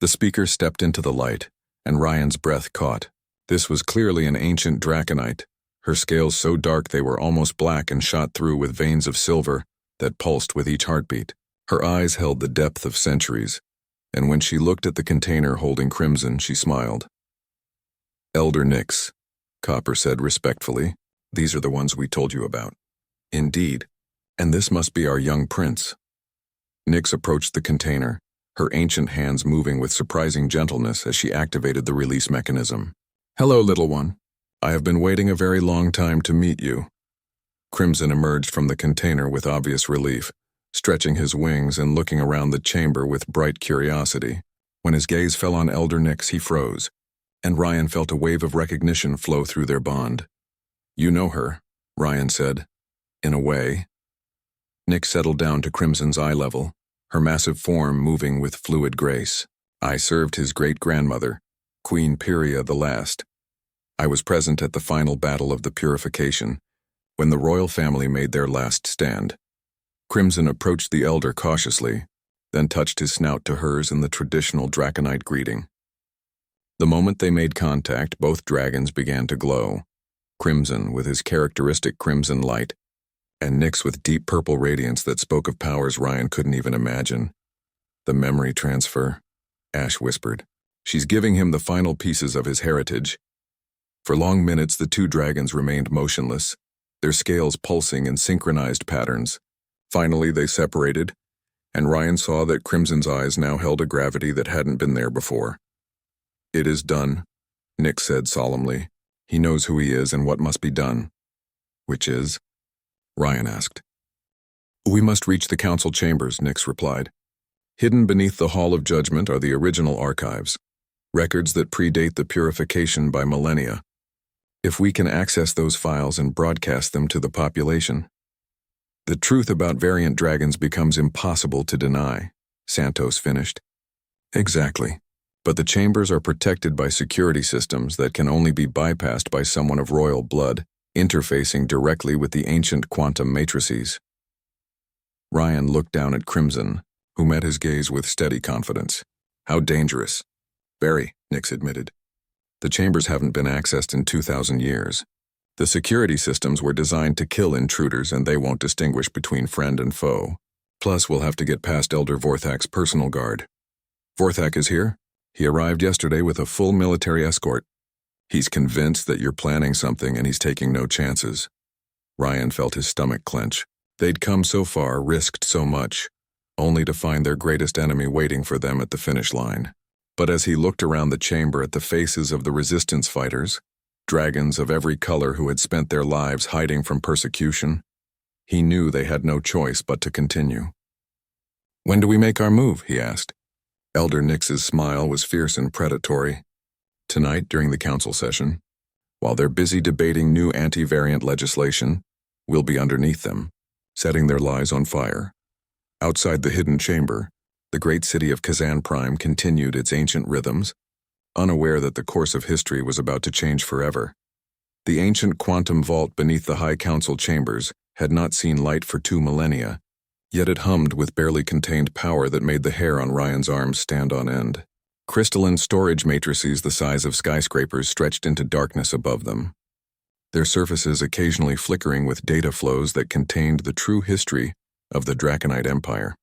The speaker stepped into the light, and Ryan's breath caught. This was clearly an ancient Draconite, her scales so dark they were almost black and shot through with veins of silver that pulsed with each heartbeat. Her eyes held the depth of centuries, and when she looked at the container holding Crimson, she smiled. "Elder Nyx," Copper said respectfully, "these are the ones we told you about." "Indeed, and this must be our young prince." Nyx approached the container, her ancient hands moving with surprising gentleness as she activated the release mechanism. "Hello, little one. I have been waiting a very long time to meet you." Crimson emerged from the container with obvious relief, stretching his wings and looking around the chamber with bright curiosity. When his gaze fell on Elder Nyx, he froze, and Ryan felt a wave of recognition flow through their bond. "You know her," Ryan said. "In a way." Nyx settled down to Crimson's eye level, her massive form moving with fluid grace. "I served his great-grandmother, Queen Pyria the Last. I was present at the final battle of the Purification, when the royal family made their last stand." Crimson approached the elder cautiously, then touched his snout to hers in the traditional Draconite greeting. The moment they made contact, both dragons began to glow, Crimson with his characteristic crimson light, and Nyx with deep purple radiance that spoke of powers Ryan couldn't even imagine. "The memory transfer," Ash whispered. "She's giving him the final pieces of his heritage." For long minutes the 2 dragons remained motionless, their scales pulsing in synchronized patterns. Finally they separated, and Ryan saw that Crimson's eyes now held a gravity that hadn't been there before. "It is done," Nyx said solemnly. "He knows who he is and what must be done." "Which is?" Ryan asked. "We must reach the council chambers," Nyx replied. "Hidden beneath the Hall of Judgment are the original archives, records that predate the purification by millennia. If we can access those files and broadcast them to the population, the truth about variant dragons becomes impossible to deny," Santos finished. "Exactly. But the chambers are protected by security systems that can only be bypassed by someone of royal blood, interfacing directly with the ancient quantum matrices." Ryan looked down at Crimson, who met his gaze with steady confidence. How dangerous? Very, Nix admitted. The chambers haven't been accessed in 2,000 years. The security systems were designed to kill intruders, and they won't distinguish between friend and foe. Plus, we'll have to get past Elder Vorthak's personal guard. Vorthak is here? He arrived yesterday with a full military escort. He's convinced that you're planning something and he's taking no chances. Ryan felt his stomach clench. They'd come so far, risked so much, only to find their greatest enemy waiting for them at the finish line. But as he looked around the chamber at the faces of the resistance fighters, dragons of every color who had spent their lives hiding from persecution, he knew they had no choice but to continue. When do we make our move? He asked. Elder Nix's smile was fierce and predatory. Tonight, during the council session, while they're busy debating new anti-variant legislation, we'll be underneath them, setting their lives on fire. Outside the hidden chamber, the great city of Kazan Prime continued its ancient rhythms, unaware that the course of history was about to change forever. The ancient quantum vault beneath the High Council chambers had not seen light for 2 millennia, yet it hummed with barely contained power that made the hair on Ryan's arms stand on end. Crystalline storage matrices the size of skyscrapers stretched into darkness above them, their surfaces occasionally flickering with data flows that contained the true history of the Draconite Empire.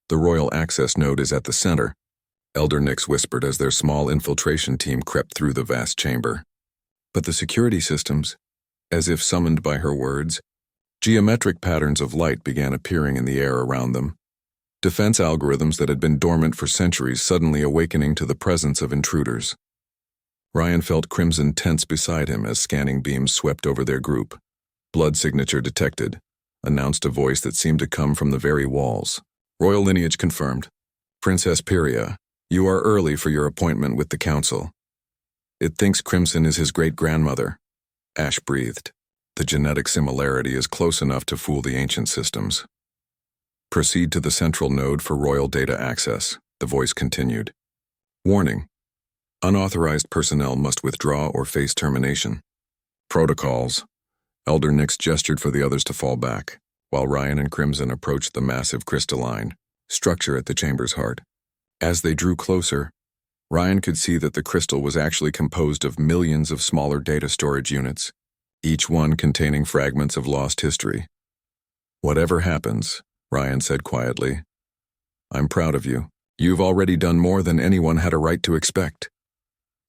The Royal Access Node is at the center, Elder Nix whispered as their small infiltration team crept through the vast chamber. But the security systems, as if summoned by her words, geometric patterns of light began appearing in the air around them. Defense algorithms that had been dormant for centuries suddenly awakening to the presence of intruders. Ryan felt Crimson tense beside him as scanning beams swept over their group. Blood signature detected, announced a voice that seemed to come from the very walls. Royal lineage confirmed. Princess Pyria, you are early for your appointment with the council. It thinks Crimson is his great-grandmother. Ash breathed. The genetic similarity is close enough to fool the ancient systems. Proceed to the central node for royal data access, the voice continued. Warning. Unauthorized personnel must withdraw or face termination. Protocols. Elder Nix gestured for the others to fall back, while Ryan and Crimson approached the massive crystalline structure at the chamber's heart. As they drew closer, Ryan could see that the crystal was actually composed of millions of smaller data storage units, each one containing fragments of lost history. Whatever happens, Ryan said quietly, I'm proud of you. You've already done more than anyone had a right to expect.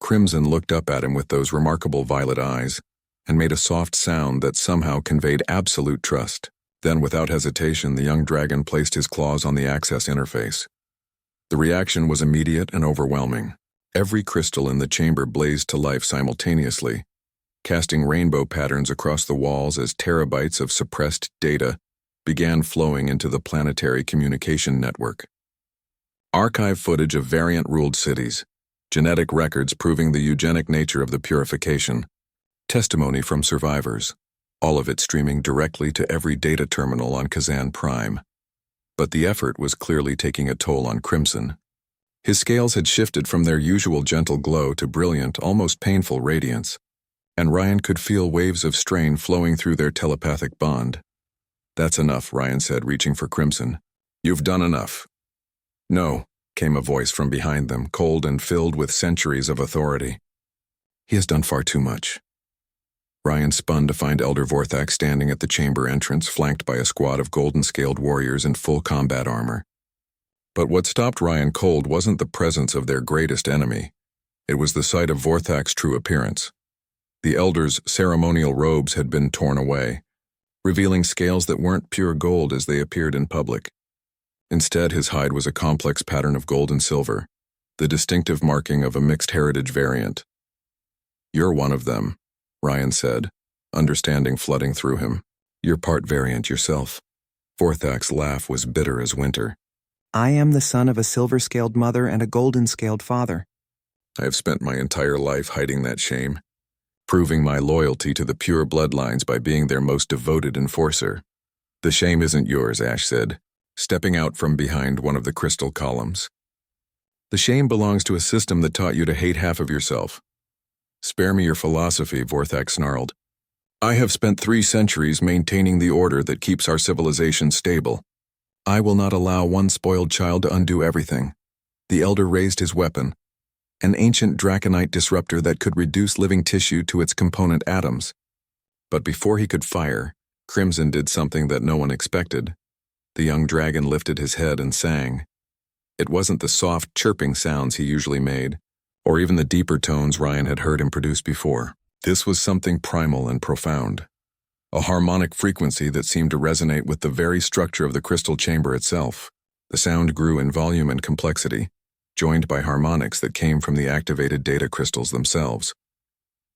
Crimson looked up at him with those remarkable violet eyes and made a soft sound that somehow conveyed absolute trust. Then, without hesitation, the young dragon placed his claws on the access interface. The reaction was immediate and overwhelming. Every crystal in the chamber blazed to life simultaneously, casting rainbow patterns across the walls as terabytes of suppressed data began flowing into the planetary communication network. Archive footage of variant-ruled cities, genetic records proving the eugenic nature of the purification, testimony from survivors, all of it streaming directly to every data terminal on Kazan Prime. But the effort was clearly taking a toll on Crimson. His scales had shifted from their usual gentle glow to brilliant, almost painful radiance, and Ryan could feel waves of strain flowing through their telepathic bond. That's enough, Ryan said, reaching for Crimson. You've done enough. No, came a voice from behind them, cold and filled with centuries of authority. He has done far too much. Ryan spun to find Elder Vorthak standing at the chamber entrance, flanked by a squad of golden-scaled warriors in full combat armor. But what stopped Ryan cold wasn't the presence of their greatest enemy. It was the sight of Vorthak's true appearance. The Elder's ceremonial robes had been torn away, revealing scales that weren't pure gold as they appeared in public. Instead, his hide was a complex pattern of gold and silver, the distinctive marking of a mixed heritage variant. You're one of them, Ryan said, understanding flooding through him. You're part variant yourself. Vorthak's laugh was bitter as winter. I am the son of a silver-scaled mother and a golden-scaled father. I have spent my entire life hiding that shame, proving my loyalty to the pure bloodlines by being their most devoted enforcer. The shame isn't yours, Ash said, stepping out from behind one of the crystal columns. The shame belongs to a system that taught you to hate half of yourself. Spare me your philosophy, Vorthak snarled. I have spent 3 centuries maintaining the order that keeps our civilization stable. I will not allow one spoiled child to undo everything. The elder raised his weapon, an ancient draconite disruptor that could reduce living tissue to its component atoms. But before he could fire, Crimson did something that no one expected. The young dragon lifted his head and sang. It wasn't the soft, chirping sounds he usually made, or even the deeper tones Ryan had heard him produce before. This was something primal and profound, a harmonic frequency that seemed to resonate with the very structure of the crystal chamber itself. The sound grew in volume and complexity, joined by harmonics that came from the activated data crystals themselves.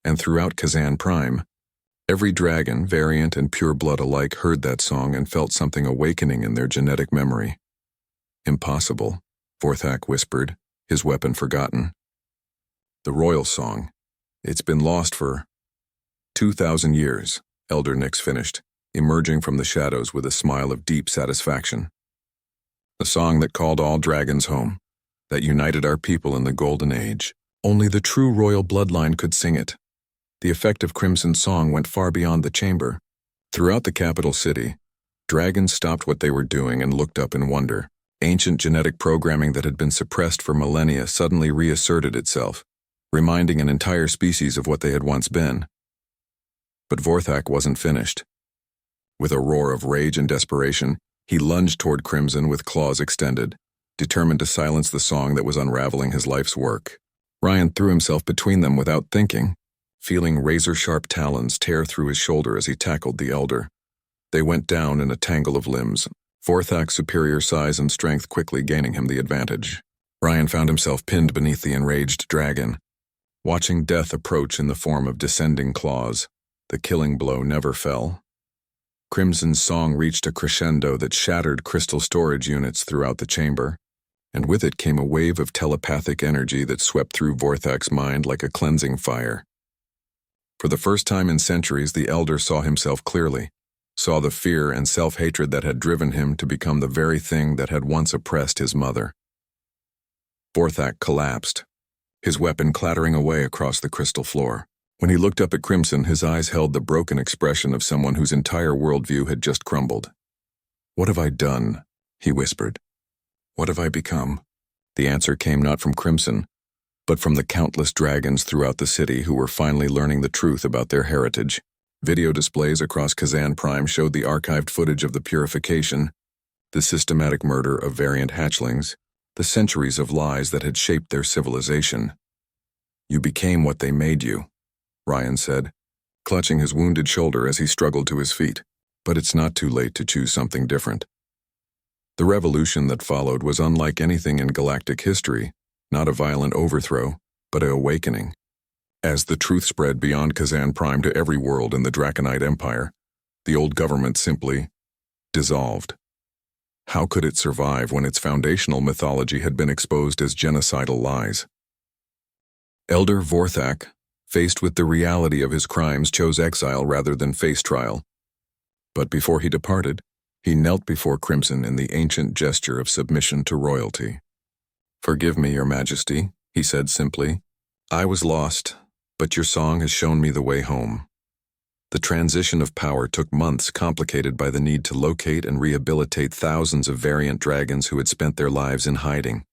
And throughout Kazan Prime, every dragon, variant and pure blood alike, heard that song and felt something awakening in their genetic memory. Impossible, Vorthak whispered, his weapon forgotten. The royal song. It's been lost for 2,000 years, Elder Nyx finished, emerging from the shadows with a smile of deep satisfaction. The song that called all dragons home, that united our people in the Golden Age. Only the true royal bloodline could sing it. The effect of Crimson's song went far beyond the chamber. Throughout the capital city, dragons stopped what they were doing and looked up in wonder. Ancient genetic programming that had been suppressed for millennia suddenly reasserted itself, reminding an entire species of what they had once been. But Vorthak wasn't finished. With a roar of rage and desperation, he lunged toward Crimson with claws extended, determined to silence the song that was unraveling his life's work. Ryan threw himself between them without thinking, feeling razor-sharp talons tear through his shoulder as he tackled the elder. They went down in a tangle of limbs, Vorthak's superior size and strength quickly gaining him the advantage. Ryan found himself pinned beneath the enraged dragon, watching death approach in the form of descending claws. The killing blow never fell. Crimson's song reached a crescendo that shattered crystal storage units throughout the chamber, and with it came a wave of telepathic energy that swept through Vorthak's mind like a cleansing fire. For the first time in centuries, the elder saw himself clearly, saw the fear and self-hatred that had driven him to become the very thing that had once oppressed his mother. Vorthak collapsed, his weapon clattering away across the crystal floor. When he looked up at Crimson, his eyes held the broken expression of someone whose entire worldview had just crumbled. "What have I done?" he whispered. "What have I become?" The answer came not from Crimson, but from the countless dragons throughout the city who were finally learning the truth about their heritage. Video displays across Kazan Prime showed the archived footage of the purification, the systematic murder of variant hatchlings, the centuries of lies that had shaped their civilization. "You became what they made you," Ryan said, clutching his wounded shoulder as he struggled to his feet. "But it's not too late to choose something different." The revolution that followed was unlike anything in galactic history, not a violent overthrow, but an awakening. As the truth spread beyond Kazan Prime to every world in the Draconite Empire, the old government simply dissolved. How could it survive when its foundational mythology had been exposed as genocidal lies? Elder Vorthak, faced with the reality of his crimes, chose exile rather than face trial. But before he departed, he knelt before Crimson in the ancient gesture of submission to royalty. "Forgive me, Your Majesty," he said simply. "I was lost, but your song has shown me the way home." The transition of power took months, complicated by the need to locate and rehabilitate thousands of variant dragons who had spent their lives in hiding.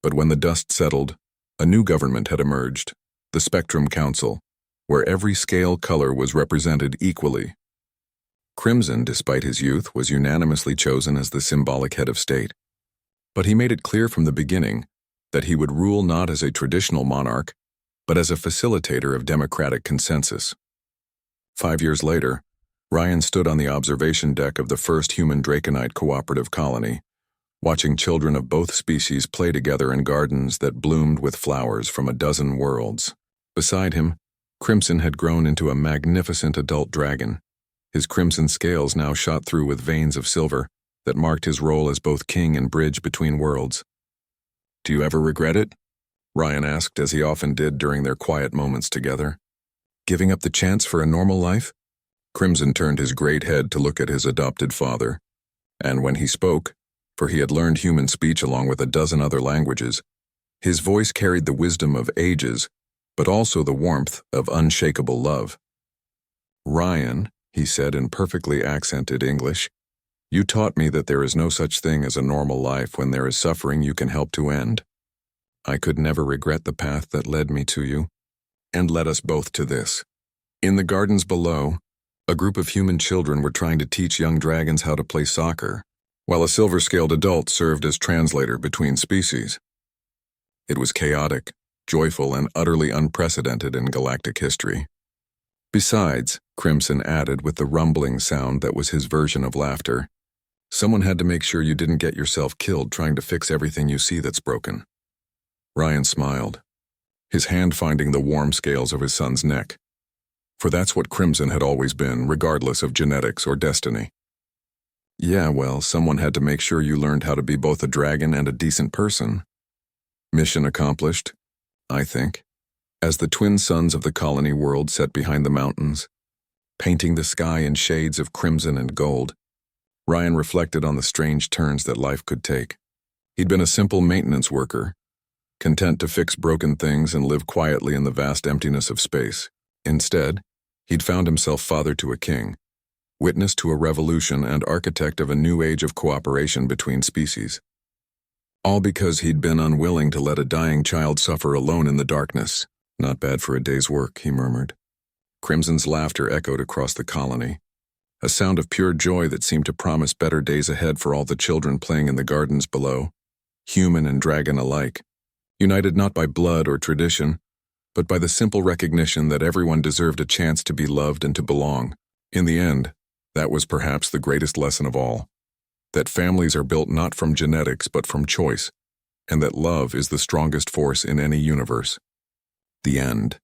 But when the dust settled, a new government had emerged, the Spectrum Council, where every scale color was represented equally. Crimson, despite his youth, was unanimously chosen as the symbolic head of state. But he made it clear from the beginning that he would rule not as a traditional monarch, but as a facilitator of democratic consensus. 5 years later, Ryan stood on the observation deck of the first human Draconite cooperative colony, watching children of both species play together in gardens that bloomed with flowers from a dozen worlds. Beside him, Crimson had grown into a magnificent adult dragon. His crimson scales now shot through with veins of silver that marked his role as both king and bridge between worlds. "Do you ever regret it?" Ryan asked, as he often did during their quiet moments together. "Giving up the chance for a normal life?" Crimson turned his great head to look at his adopted father, and when he spoke, for he had learned human speech along with a dozen other languages, his voice carried the wisdom of ages, but also the warmth of unshakable love. "Ryan," he said in perfectly accented English, "you taught me that there is no such thing as a normal life when there is suffering you can help to end. I could never regret the path that led me to you, and led us both to this. In the gardens below, a group of human children were trying to teach young dragons how to play soccer, while a silver-scaled adult served as translator between species. It was chaotic, joyful, and utterly unprecedented in galactic history. Besides, Crimson added with the rumbling sound that was his version of laughter, someone had to make sure you didn't get yourself killed trying to fix everything you see that's broken. Ryan smiled, his hand finding the warm scales of his son's neck. For that's what Crimson had always been, regardless of genetics or destiny. Yeah, well, someone had to make sure you learned how to be both a dragon and a decent person. Mission accomplished, I think, as the twin suns of the colony world set behind the mountains, painting the sky in shades of crimson and gold. Ryan reflected on the strange turns that life could take. He'd been a simple maintenance worker, content to fix broken things and live quietly in the vast emptiness of space. Instead, he'd found himself father to a king, witness to a revolution and architect of a new age of cooperation between species. All because he'd been unwilling to let a dying child suffer alone in the darkness. Not bad for a day's work, he murmured. Crimson's laughter echoed across the colony, a sound of pure joy that seemed to promise better days ahead for all the children playing in the gardens below, human and dragon alike, united not by blood or tradition, but by the simple recognition that everyone deserved a chance to be loved and to belong. In the end, that was perhaps the greatest lesson of all, that families are built not from genetics but from choice, and that love is the strongest force in any universe. The end.